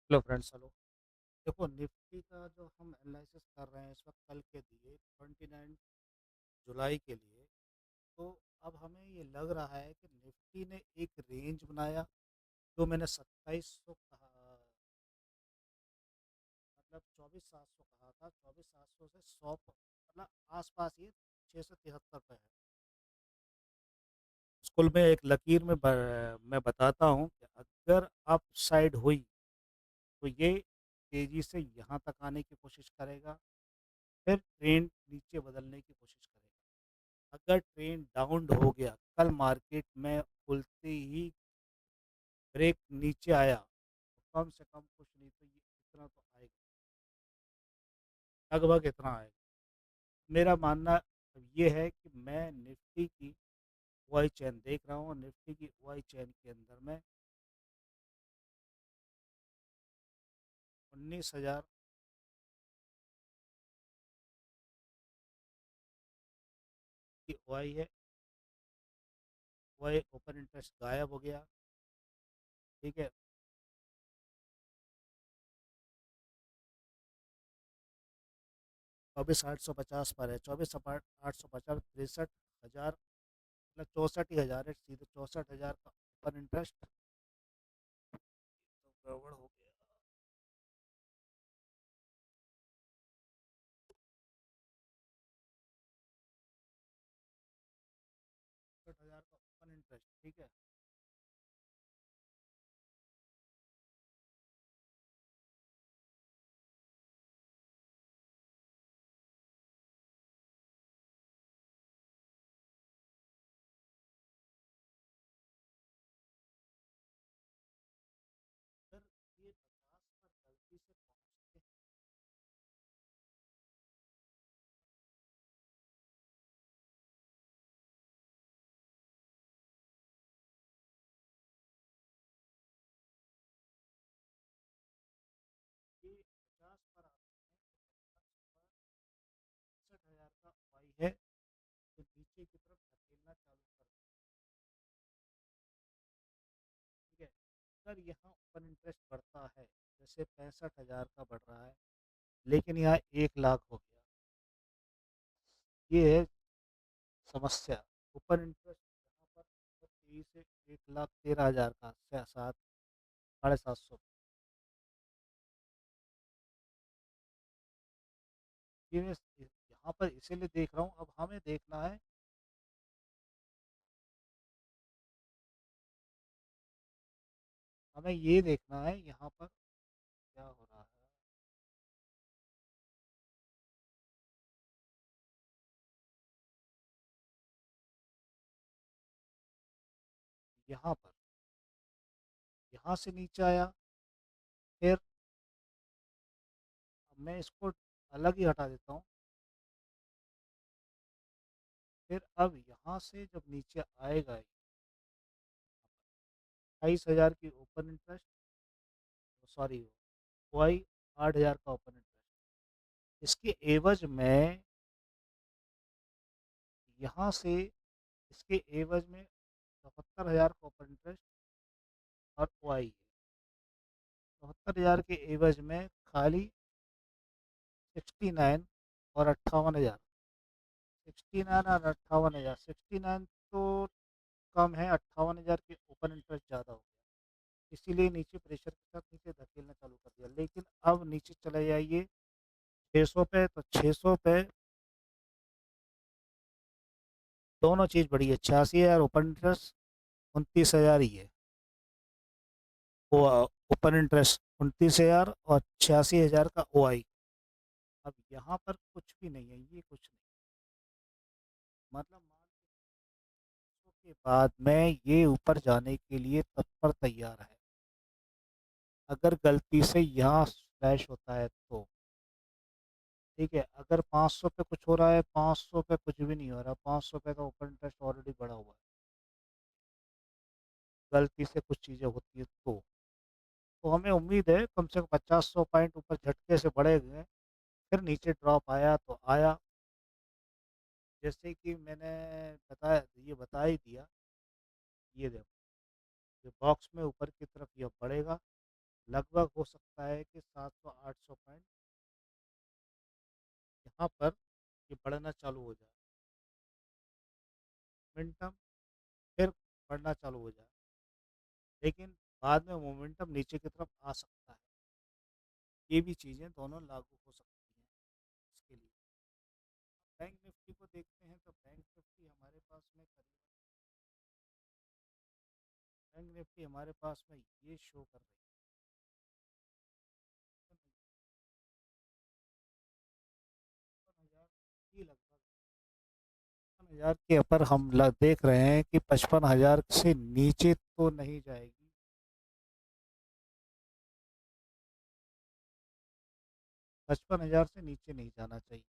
Hello friends. Hello. देखो, Nifty का जो हम एनालिसिस कर रहे हैं इस वक्त कल के लिए 29 जुलाई के लिए, तो अब हमें ये लग रहा है कि निफ्टी ने एक रेंज बनाया जो मैंने 2700 कहा, मतलब 24,700 कहा था। 24,700 से 100 मतलब आसपास ये 673 पे है। स्कूल में एक लकीर में मैं बताता हूँ कि अगर अप साइड हुई तो ये तेज़ी से यहाँ तक आने की कोशिश करेगा, फिर ट्रेंड नीचे बदलने की कोशिश करेगा। अगर ट्रेंड डाउन हो गया, कल मार्केट में खुलते ही ब्रेक नीचे आया, तो कम से कम कुछ नहीं तो ये इतना तो आएगा, लगभग इतना आएगा। मेरा मानना ये है कि मैं निफ्टी की वाई चैन देख रहा हूँ, और निफ्टी की वाई चैन के अंदर में 19,000 की वाई है। वाई ओपन इंटरेस्ट गायब हो गया। ठीक है। 24,850 पर है। 24,850 63,000, मतलब 64 ही हज़ार है, सीधे 64,000 का ओपन इंटरेस्ट। तो गड़बड़ हो गया। 64,000 का ओपन इंटरेस्ट। ठीक है। सर, ये 50 पर गलती से पहुंचते हैं। ये 50 पर आते हैं तो 50 पर 65,000 का वाई है, तो नीचे की तरफ धकेलना चालू कर दें। ठीक है। अगर यहाँ ओपन इंटरेस्ट बढ़ता है, जैसे 65,000 का बढ़ रहा है, लेकिन यहाँ 1 लाख हो गया, ये है समस्या। ओपन इंटरेस्ट यहाँ पर तेजी से 1,13,000 का, 7 साढ़े 700। ये मैं यहाँ पर इसीलिए देख रहा हूँ। अब हमें देखना है, हमें ये देखना है यहाँ पर क्या हो रहा है। यहाँ पर, यहाँ से नीचे आया, फिर मैं इसको अलग ही हटा देता हूँ। फिर अब यहाँ से जब नीचे आएगा, 28,000 की ओपन इंटरेस्ट, सॉरी, वाई 8,000 का ओपन इंटरेस्ट, इसके एवज में यहाँ से, इसके एवज में 74,000 का ओपन इंटरेस्ट और वाई है। 74,000 के एवज में खाली 69 और 58,000। 69 और 58,000, 69 तो कम है, 58,000 के ओपन इंटरेस्ट ज़्यादा हो गया, इसीलिए नीचे प्रेशर के साथ नीचे धकेलना चालू कर दिया। लेकिन अब नीचे चले जाइए 600 पे, तो 600 पे दोनों चीज़ बड़ी है। 86,000 ओपन इंटरेस्ट, 29,000 ही है वो ओपन इंटरेस्ट, 29,000 और 86,000 का ओ आई। अब यहाँ पर कुछ भी नहीं है, ये कुछ नहीं, मतलब मान लो के बाद में ये ऊपर जाने के लिए तत्पर तैयार है। अगर गलती से यहाँ स्लैश होता है तो ठीक है। अगर 500 पे कुछ हो रहा है, 500 पे कुछ भी नहीं हो रहा, 500 पे का ओपन इंटरेस्ट ऑलरेडी बढ़ा हुआ है, गलती से कुछ चीज़ें होती है तो हमें उम्मीद है कम से कम 50-100 पॉइंट ऊपर झटके से बढ़ेंगे। फिर नीचे ड्रॉप आया तो आया, जैसे कि मैंने बताया, ये बता ही दिया। ये देखो, ये बॉक्स में ऊपर की तरफ ये बढ़ेगा, लगभग हो सकता है कि 700-800 पॉइंट यहाँ पर ये बढ़ना चालू हो जाए, मोमेंटम फिर बढ़ना चालू हो जाए, लेकिन बाद में मोमेंटम नीचे की तरफ आ सकता है। ये भी चीज़ें दोनों लागू हो सकती हैं इसके लिए। बैंक निफ्टी को देखते हैं तो बैंक निफ्टी हमारे पास में करीब, बैंक निफ्टी हमारे पास में ये शो कर रही है 55,000 की लगभग, 55,000 के ऊपर हम देख रहे हैं कि 55,000 से नीचे तो नहीं जाएगी। 55,000 से नीचे नहीं जाना चाहिए।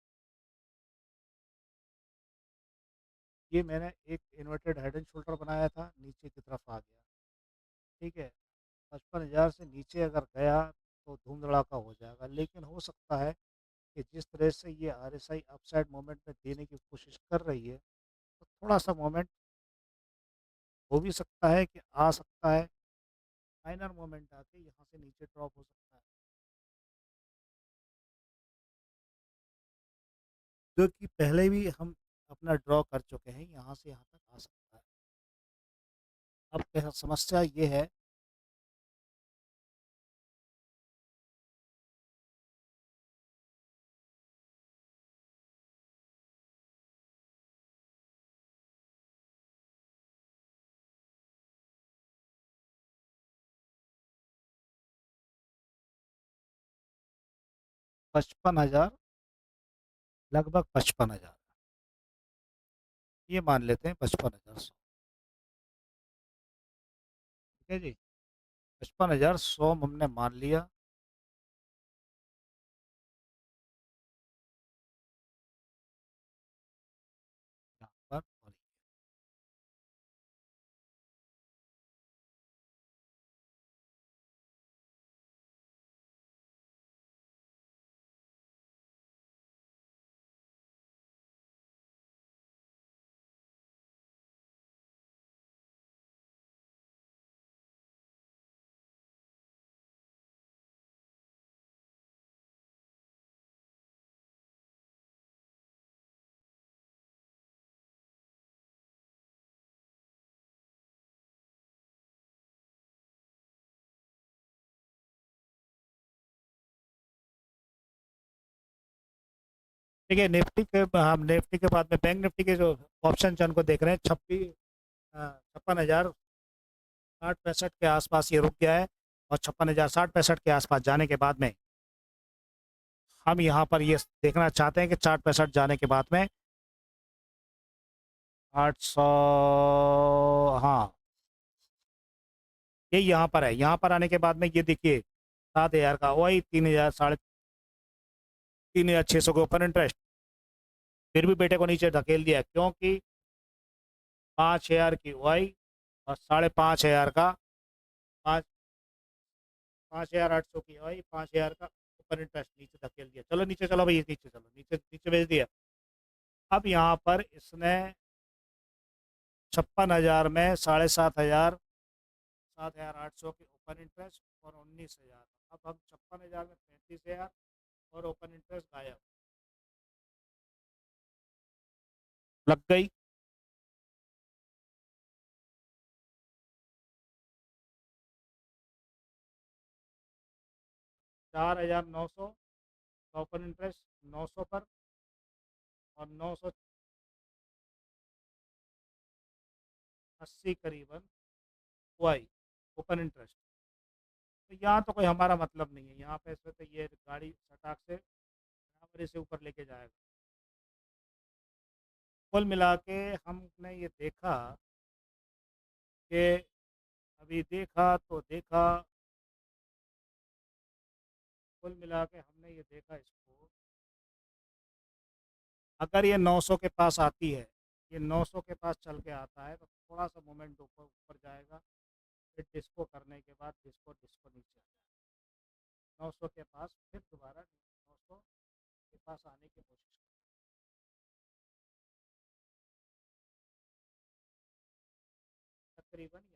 ये मैंने एक इन्वर्टेड हेड एंड शोल्डर बनाया था, नीचे की तरफ आ गया। ठीक है, 55,000 से नीचे अगर गया तो धूम धड़ाका हो जाएगा, लेकिन हो सकता है कि जिस तरह से ये आरएसआई अपसाइड मोमेंट में देने की कोशिश कर रही है, तो थोड़ा सा मोमेंट हो भी सकता है कि आ सकता है, माइनर मोमेंट आके यहाँ से नीचे ड्रॉप हो सकता है, जो कि पहले भी हम अपना ड्रॉ कर चुके हैं, यहाँ से यहाँ तक आ सकता है। अब समस्या ये है, 55,000, लगभग 55,000, ये मान लेते हैं 55,100। ठीक है जी, 55,100 हमने मान लिया। यहाँ पर और ठीक है, निफ्टी के हम निफ्टी के बाद में बैंक निफ्टी के जो ऑप्शन चैन को देख रहे हैं, 56,060-65 के आसपास ये रुक गया है, और 56,060-65 के आसपास जाने के बाद में हम यहाँ पर ये देखना चाहते हैं कि 60-65 जाने के बाद में 800, हाँ, ये यहाँ पर है। यहाँ पर आने के बाद में ये देखिए 7,000 का वही 3,000, 3,600 के ऊपर इंटरेस्ट, फिर भी बेटे को नीचे धकेल दिया, क्योंकि 5,000 की वाई और 5,500 का, पाँच 5,800 की वाई, 5,000 का ऊपर इंटरेस्ट, नीचे धकेल दिया। चलो नीचे चलो भाई, नीचे चलो, नीचे नीचे भेज दिया। अब यहाँ पर इसने 56,000 में 7,500, 7,800 के ओपन इंटरेस्ट और 19,000। अब हम 56,000 में 35,000 और ओपन इंटरेस्ट गायब, लग गई। 4,900 का ओपन इंटरेस्ट 900 पर, और 980 करीबन वाई ओपन इंटरेस्ट। तो यहाँ तो कोई हमारा मतलब नहीं है, यहाँ पे इसमें तो ये गाड़ी सटाक से बराबर से ऊपर लेके जाएगा। कुल मिला के हमने ये देखा कि, अभी देखा तो देखा, कुल मिला के हमने ये देखा इसको, अगर ये 900 के पास आती है, ये 900 के पास चल के आता है, तो थोड़ा सा मोमेंट ऊपर ऊपर जाएगा, फिर डिस्को करने के बाद डिस्को डिस्को नीचे आ जाएगा, 900 के पास फिर दोबारा 900 के पास आने की कोशिश करें, तकरीबन यहाँ।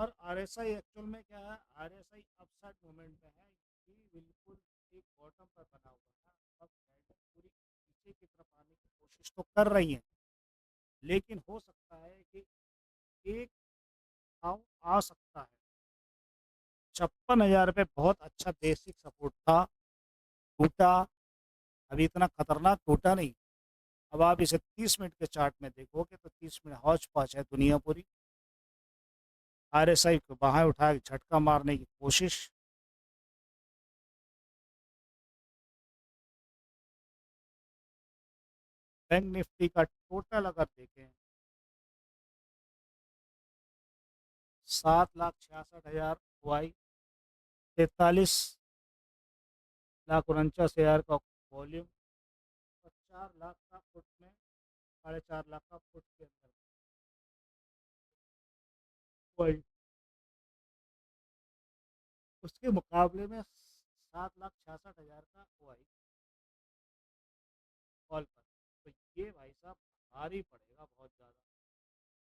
और आरएसआई एक्चुअल में क्या है, आरएसआई अपसाइड मूवमेंट में है, ये बिल्कुल एक बॉटम पर बना हुआ है। अब कैंडल पूरी नीचे की तरफ आने की कोशिश तो कर रही है, लेकिन हो सकता है कि एक भाव आ सकता है। 56,000 पे बहुत अच्छा बेसिक सपोर्ट था, टूटा। अभी इतना खतरनाक टूटा नहीं। अब आप इसे 30 मिनट के चार्ट में देखोगे तो 30 मिनट हौच पौच है दुनिया पूरी। आरएसआई को बाहें उठा के झटका मारने की कोशिश। बैंक निफ्टी का टोटल अगर देखें, 7,66,000 हुआई, 43,49,000 का वॉल्यूम, और 4 लाख का फुट में, 4.5 लाख का फुट के अंदर वही। उसके मुकाबले में 7,66,000 का हुआई कॉल पर। तो ये भाई साहब भारी पड़ेगा बहुत ज़्यादा,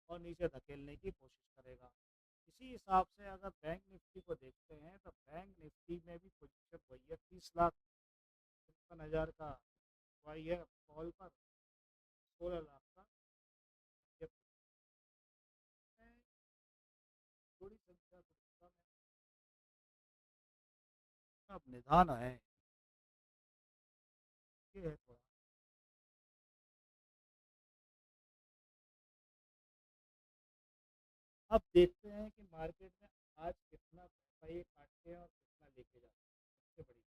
और नीचे धकेलने की कोशिश करेगा। इसी हिसाब से अगर बैंक निफ्टी को देखते हैं तो बैंक निफ्टी में भी पोजीशन वही है, 30,53,000 का वही है कॉल पर, 16 लाख का ये है। थोड़ी संख्या तो कम है, अब निदान है, ये है थोड़ा। अब देखते हैं कि मार्केट में आज कितना पैसा ये काटते हैं और कितना लेके जाते हैं, सबसे बड़ी